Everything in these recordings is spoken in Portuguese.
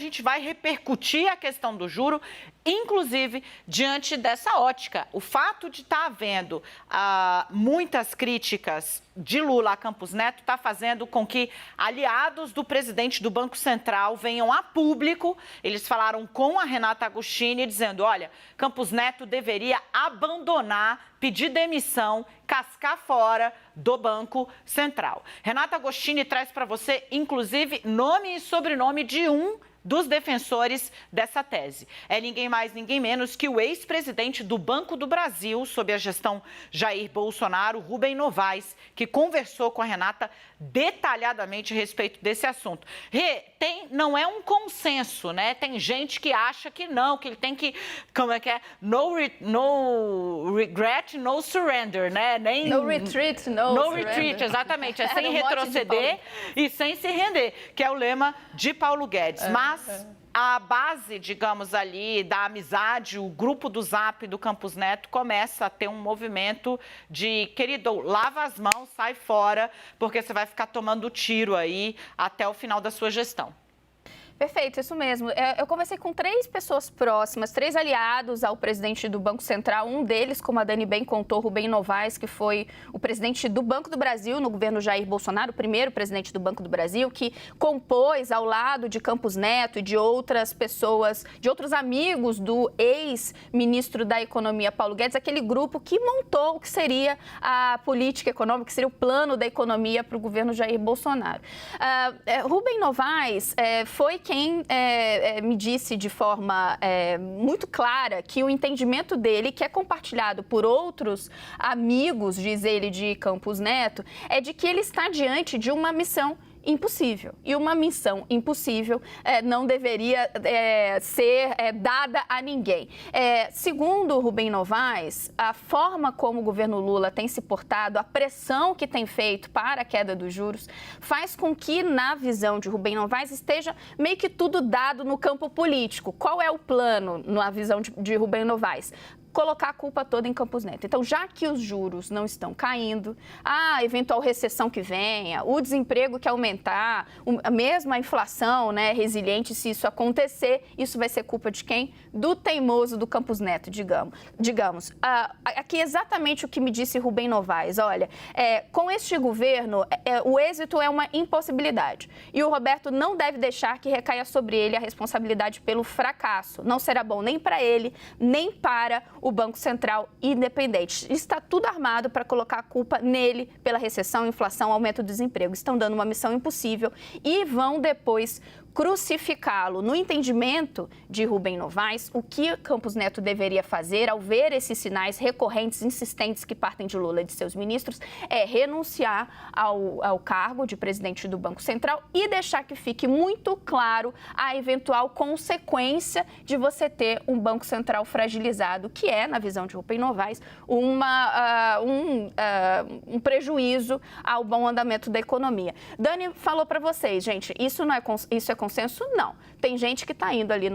gente vai repercutir a questão do juro, inclusive diante dessa ótica. O fato de estar havendo muitas críticas de Lula a Campos Neto está fazendo com que aliados do presidente do Banco Central venham a público. Eles falaram com a Renata Agostini, dizendo, olha, Campos Neto deveria abandonar, pedir demissão, cascar fora do Banco Central. Renata Agostini traz para você, inclusive, nome e sobrenome de um dos defensores dessa tese. É ninguém mais, ninguém menos que o ex-presidente do Banco do Brasil, sob a gestão Jair Bolsonaro, Rubem Novaes, que conversou com a Renata detalhadamente a respeito desse assunto. Rê, não é um consenso, né? Tem gente que acha que não, que ele tem que, como é que é? No regret, no surrender, né? No retreat, no retreat, exatamente. É sem retroceder e sem se render, que é o lema de Paulo Guedes. Mas a base, digamos ali, da amizade, o grupo do Zap do Campos Neto começa a ter um movimento de, querido, lava as mãos, sai fora, porque você vai ficar tomando tiro aí até o final da sua gestão. Perfeito, isso mesmo. Eu conversei com 3 pessoas próximas, 3 aliados ao presidente do Banco Central. Um deles, como a Dani bem contou, Rubem Novaes, que foi o presidente do Banco do Brasil no governo Jair Bolsonaro, o primeiro presidente do Banco do Brasil, que compôs ao lado de Campos Neto e de outras pessoas, de outros amigos do ex-ministro da Economia, Paulo Guedes, aquele grupo que montou o que seria a política econômica, que seria o plano da economia para o governo Jair Bolsonaro. Rubem Novaes foi quem me disse de forma muito clara que o entendimento dele, que é compartilhado por outros amigos, diz ele, de Campos Neto, é de que ele está diante de uma missão impossível. E uma missão impossível não deveria ser dada a ninguém. Segundo Rubem Novaes, a forma como o governo Lula tem se portado, a pressão que tem feito para a queda dos juros, faz com que, na visão de Rubem Novaes, esteja meio que tudo dado no campo político. Qual é o plano, na visão de Rubem Novaes? Colocar a culpa toda em Campos Neto. Então, já que os juros não estão caindo, a eventual recessão que venha, o desemprego que aumentar, a mesma inflação, né, resiliente, se isso acontecer, isso vai ser culpa de quem? Do teimoso do Campos Neto, digamos. Aqui exatamente o que me disse Rubem Novaes. Olha, com este governo, o êxito é uma impossibilidade. E o Roberto não deve deixar que recaia sobre ele a responsabilidade pelo fracasso. Não será bom nem para ele, nem para o Banco Central independente. Está tudo armado para colocar a culpa nele pela recessão, inflação, aumento do desemprego. Estão dando uma missão impossível e vão depois crucificá-lo. No entendimento de Rubem Novaes, o que Campos Neto deveria fazer ao ver esses sinais recorrentes, insistentes que partem de Lula e de seus ministros, é renunciar ao cargo de presidente do Banco Central e deixar que fique muito claro a eventual consequência de você ter um Banco Central fragilizado, que é, na visão de Rubem Novaes, um prejuízo ao bom andamento da economia. Dani falou para vocês, gente, isso é consenso? Não. Tem gente que está indo ali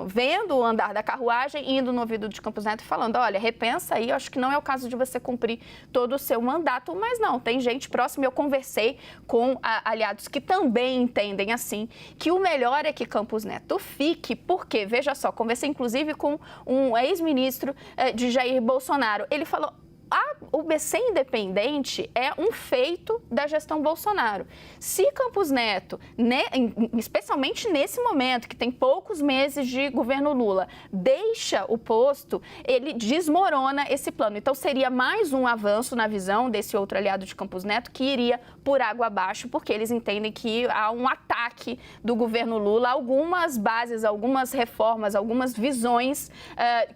vendo o andar da carruagem, indo no ouvido de Campos Neto e falando, olha, repensa aí, eu acho que não é o caso de você cumprir todo o seu mandato, mas não, tem gente próxima. Eu conversei com aliados que também entendem assim, que o melhor é que Campos Neto fique, porque, veja só, conversei inclusive com um ex-ministro de Jair Bolsonaro. Ele falou, o BC independente é um feito da gestão Bolsonaro. Se Campos Neto, especialmente nesse momento, que tem poucos meses de governo Lula, deixa o posto, ele desmorona esse plano. Então, seria mais um avanço na visão desse outro aliado de Campos Neto, que iria por água abaixo, porque eles entendem que há um ataque do governo Lula a algumas bases, algumas reformas, algumas visões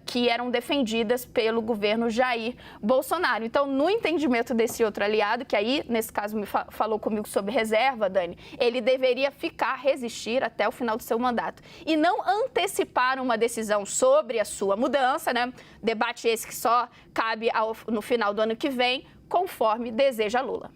que eram defendidas pelo governo Jair Bolsonaro. Então, no entendimento desse outro aliado, que aí, nesse caso, falou comigo sobre reserva, Dani, ele deveria resistir até o final do seu mandato e não antecipar uma decisão sobre a sua mudança, né? Debate esse que só cabe no final do ano que vem, conforme deseja Lula.